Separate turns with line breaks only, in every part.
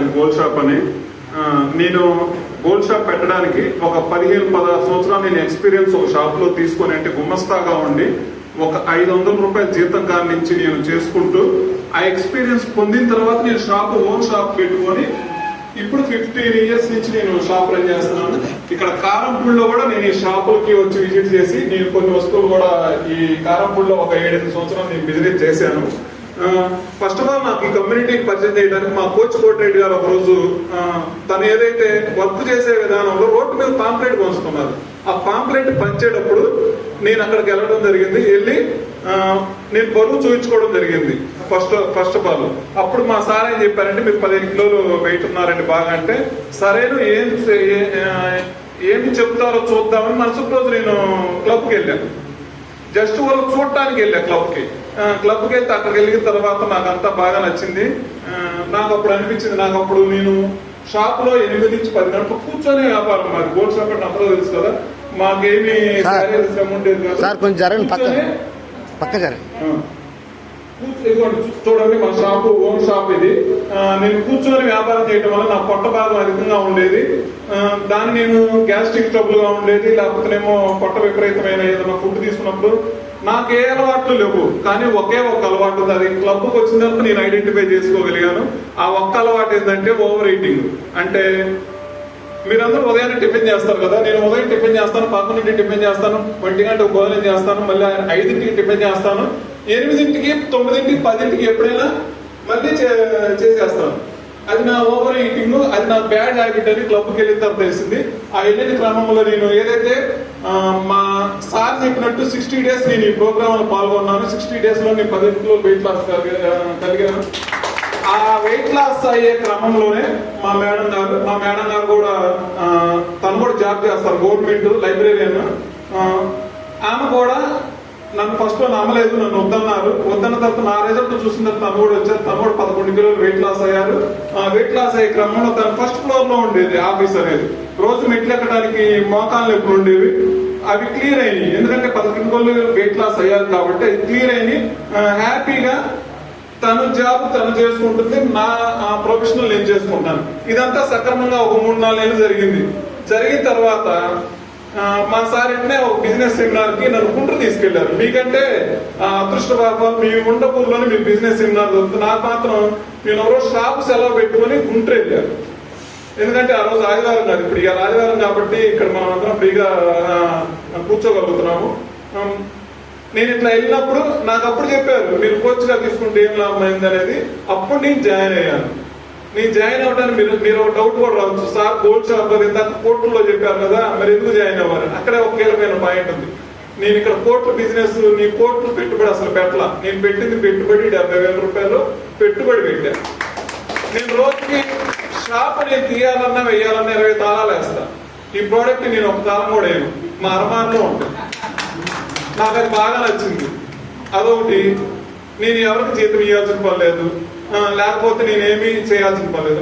నాది gold shop అని. నేను గోల్డ్ షాప్ పెట్టడానికి ఒక 15-16 సంవత్సరాలు నేను ఎక్స్పీరియన్స్ ఒక షాప్ లో తీసుకొని, అంటే గుమ్మస్తాగా ఉండి ఒక 500 రూపాయల జీతం కాడి నుంచి నేను చేసుకుంటూ ఆ ఎక్స్పీరియన్స్ పొందిన తర్వాత నేను ఓన్ షాప్ పెట్టుకొని ఇప్పుడు 15 ఇయర్స్ నుంచి నేను షాప్ రన్ చేస్తున్నాను. ఇక్కడ కారంపూడిలో కూడా నేను ఈ షాపులకి వచ్చి విజిట్ చేసి నేను కొన్ని వస్తువులు కూడా ఈ కారంపూడిలో ఒక 7-8 సంవత్సరాలు నేను బిజినెస్ చేశాను. ఫస్ట్ ఆఫ్ ఆల్ నాకు ఈ కమ్యూనిటీకి పరిచయం చేయడానికి మా కోచ్ కోటిరెడ్డి గారు ఒక రోజు తను ఏదైతే వర్క్ చేసే విధానంలో రోడ్డు మీద పాంప్లెట్ పంచుతున్నారు. ఆ పాంప్లెట్ పంచేటప్పుడు నేను అక్కడికి వెళ్ళడం జరిగింది. వెళ్ళి నేను బరువు చూపించుకోవడం జరిగింది ఫస్ట్ ఆఫ్ ఆల్. అప్పుడు మా సార్ ఏం చెప్పారంటే, మీరు 15 కిలోలు వెయిట్ ఉన్నారండి బాగా అంటే, సరేను ఏమి చెప్తారో చూద్దామని మరుసటి రోజు నేను క్లబ్కి వెళ్ళాను. జస్ట్ వాళ్ళు చూడటానికి వెళ్ళా క్లబ్కి వెళ్తే అక్కడికి వెళ్ళిన తర్వాత నాకు అంతా బాగా నచ్చింది. నాకు అప్పుడు అనిపించింది, నాకు అప్పుడు నేను షాప్ లో 8 నుంచి 10 గంటలు కూర్చొని వ్యాపారం. మాది గోల్డ్ షాప్ అంటే అందరూ తెలుసు కదా, మాకేమి శ్రమ ఉండేది కాదు. చూడండి మా షాపు ఓన్ షాప్ ఇది. నేను కూర్చొని వ్యాపారం చేయడం వల్ల నా పొట్ట భాగం అధికంగా ఉండేది. దాన్ని నేను గ్యాస్ట్రిక్ ట్రబుల్ గా ఉండేది, లేకపోతేనేమో పొట్ట విపరీతమైన ఏదైనా ఫుడ్ తీసుకున్నప్పుడు నాకు ఏ అలవాట్లు లేవు. కానీ ఒకే ఒక అలవాటు ఉంది, అది క్లబ్కి వచ్చిన తర్వాత నేను ఐడెంటిఫై చేసుకోగలిగాను. ఆ ఒక్క అలవాటు ఏంటంటే ఓవర్ ఈటింగ్. అంటే మీరందరూ ఉదయాన్నే టిఫిన్ చేస్తారు కదా, నేను ఉదయం టిఫిన్ చేస్తాను, 11ంటికి టిఫిన్ చేస్తాను, 1 గంటకు భోజనం చేస్తాను, మళ్ళీ 5ంటికి టిఫిన్ చేస్తాను, 8ంటికి 9ంటికి 10ంటికి ఎప్పుడైనా మళ్ళీ చేసేస్తాను. అది నా ఓవర్ ఈటింగ్, అది నా బ్యాడ్ హ్యాబిట్ అని క్లబ్కి వెళ్ళిన తర్వాత తెలిసింది. ఆ వెళ్ళిన క్రమంలో నేను ఏదైతే మా సార్ చెప్పినట్టు 60 డేస్ నేను ఈ ప్రోగ్రామ్ లో పాల్గొన్నాను. 60 డేస్ లో నేను 10 కిలోలు వెయిట్ లాస్ కలిగాను. ఆ వెయిట్ లాస్ అయ్యే క్రమంలోనే మా మేడం గారు కూడా తను కూడా జాబ్ చేస్తారు, గవర్నమెంట్ లైబ్రేరియన్. ఆమె కూడా నన్ను ఫస్ట్ లో నమ్మలేదు, నన్ను వద్దన్న తర్వాత నా రిజల్ట్ చూసిన తర్వాత తను కూడా వచ్చారు. తను కూడా 11 కిలోలు వెయిట్ లాస్ అయ్యారు. వెయిట్ లాస్ అయ్యే క్రమంలో తను ఫస్ట్ ఫ్లోర్ లో ఉండేది ఆఫీస్ అనేది. రోజు మెట్లు ఎక్కడానికి మోకాళ్ళు ఎప్పుడు ఉండేవి, అవి క్లియర్ అయినాయి. ఎందుకంటే 11 కిలోలు వెయిట్ లాస్ అయ్యారు కాబట్టి అది క్లియర్ అయినాయి. హ్యాపీగా తను జాబ్ తను చేసుకుంటుంది, నా ప్రొఫెషనల్ నేను చేసుకుంటాను. ఇదంతా సక్రమంగా ఒక 3-4 నెలలు జరిగిన తర్వాత మా సార్ వెంటనే ఒక బిజినెస్ సెమినార్ కి నన్ను గుంటూరు తీసుకెళ్లారు. మీకంటే అదృష్ట పాపం మీ ఉండపూర్లోనే మీ బిజినెస్ సెమినార్ దొరుకుతుంది. నాకు మాత్రం నేను ఒక రోజు షాప్ సెలవు పెట్టుకుని గుంటూరు వెళ్ళాను. ఎందుకంటే ఆ రోజు ఆదివారం కాదు, ఇప్పుడు ఇక ఆదివారం కాబట్టి ఇక్కడ మనం అందరం ఫ్రీగా కూర్చోగలుగుతున్నాము. నేను ఇట్లా వెళ్ళినప్పుడు నాకు అప్పుడు చెప్పారు, మీరు కోచ్ గా తీసుకుంటే ఏం లాభం అయింది అనేది. అప్పుడు నేను జాయిన్ అయ్యాను. నేను జాయిన్ అవ్వడానికి మీరు ఒక డౌట్ కూడా రావచ్చు, సార్ గోల్డ్ షాప్ ఇందాక కోర్టులో చెప్పారు కదా, మరి ఎందుకు జాయిన్ అవ్వాలి? అక్కడే ఒక కీలకమైన పాయింట్ ఉంది. నేను ఇక్కడ కోర్టు బిజినెస్, నీ కోర్టు పెట్టుబడి అసలు పెట్టలా. నేను పెట్టింది పెట్టుబడి 70,000 రూపాయలు పెట్టుబడి పెట్టాను. నేను రోజుకి షాప్ నేను తీయాలన్నా వేయాలన్నా 20 తాళాలు వేస్తా. ఈ ప్రోడక్ట్ నేను ఒక తాళం కూడా వేయను, మా అరమాన్లో ఉంటుంది. నాకు అది బాగా నచ్చింది. అదొకటి, నేను ఎవరికి జీతం ఇవ్వాల్సిన పని లేదు, లేకపోతే నేనేమి చేయాల్సిన పని లేదు.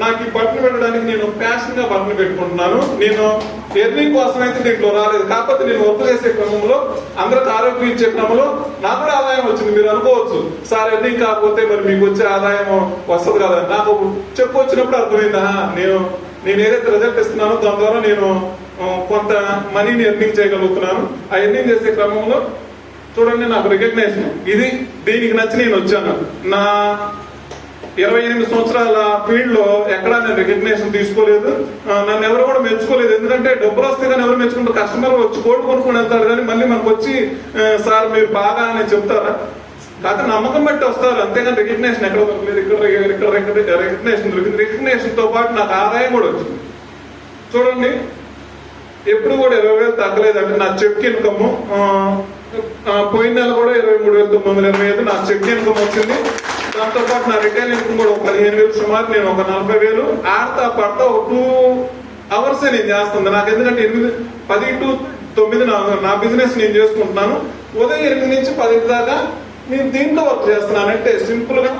నాకు ఈ బట్టలు పెట్టడానికి నేను ప్యాషన్ గా బట్టలు పెట్టుకుంటున్నాను. నేను ఎర్నింగ్ కోసం అయితే దీంట్లో రాలేదు. కాకపోతే నేను వర్క్ చేసే క్రమంలో, అందరికి ఆరోగ్యం ఇచ్చే క్రమంలో నాకు కూడా ఆదాయం వచ్చింది. మీరు అనుకోవచ్చు, సార్ ఎర్నింగ్ కాకపోతే మరి మీకు వచ్చే ఆదాయం వస్తుంది కదా. నాకు చెప్పు వచ్చినప్పుడు అర్థమైందా, నేను ఏదైతే రిజల్ట్ ఇస్తున్నానో దాని ద్వారా నేను కొంత మనీని ఎర్నింగ్ చేయగలుగుతున్నాను. ఆ ఎర్నింగ్ చేసే క్రమంలో చూడండి నాకు రికగ్నేషన్ ఇది, దీనికి నచ్చి నేను వచ్చాను. నా 28 సంవత్సరాల ఫీల్డ్ లో ఎక్కడా నేను రికగ్నేషన్ తీసుకోలేదు, నన్ను ఎవరు కూడా మెచ్చుకోలేదు. ఎందుకంటే డబ్బులు వస్తే కానీ ఎవరు మెచ్చుకుంటారు? కస్టమర్ వచ్చి కోడ్ కొనుక్కొని వెళ్తారు కానీ మళ్ళీ మనకు వచ్చి సార్ మీరు బాగా అని చెప్తారా? కాకపోతే నమ్మకం బట్టి వస్తారు, అంతేగాని రికగ్నేషన్ ఎక్కడ దొరకలేదు. ఇక్కడ రికగ్నేషన్ దొరికింది. రికగ్నేషన్ తో పాటు నాకు ఆదాయం కూడా వచ్చింది. చూడండి, ఎప్పుడు కూడా 20,000 తగ్గలేదు. అంటే నా చెక్ ఇన్కమ్ పోయిన నెల కూడా 23,925 నా చెక్ ఇన్కమ్ వచ్చింది. దాంతో పాటు నా రిటైల్ ఇన్కమ్ కూడా 15,000 సుమారు. నేను ఒక 40,000 ఆడతా పడతా ఒక 2 hours నేను చేస్తుంది. నాకు ఎందుకంటే 10 to 9 నా బిజినెస్ నేను చేసుకుంటున్నాను. ఉదయం 8 నుంచి 10 దాకా నేను దీంట్లో వర్క్ చేస్తున్నాను. అంటే సింపుల్ గా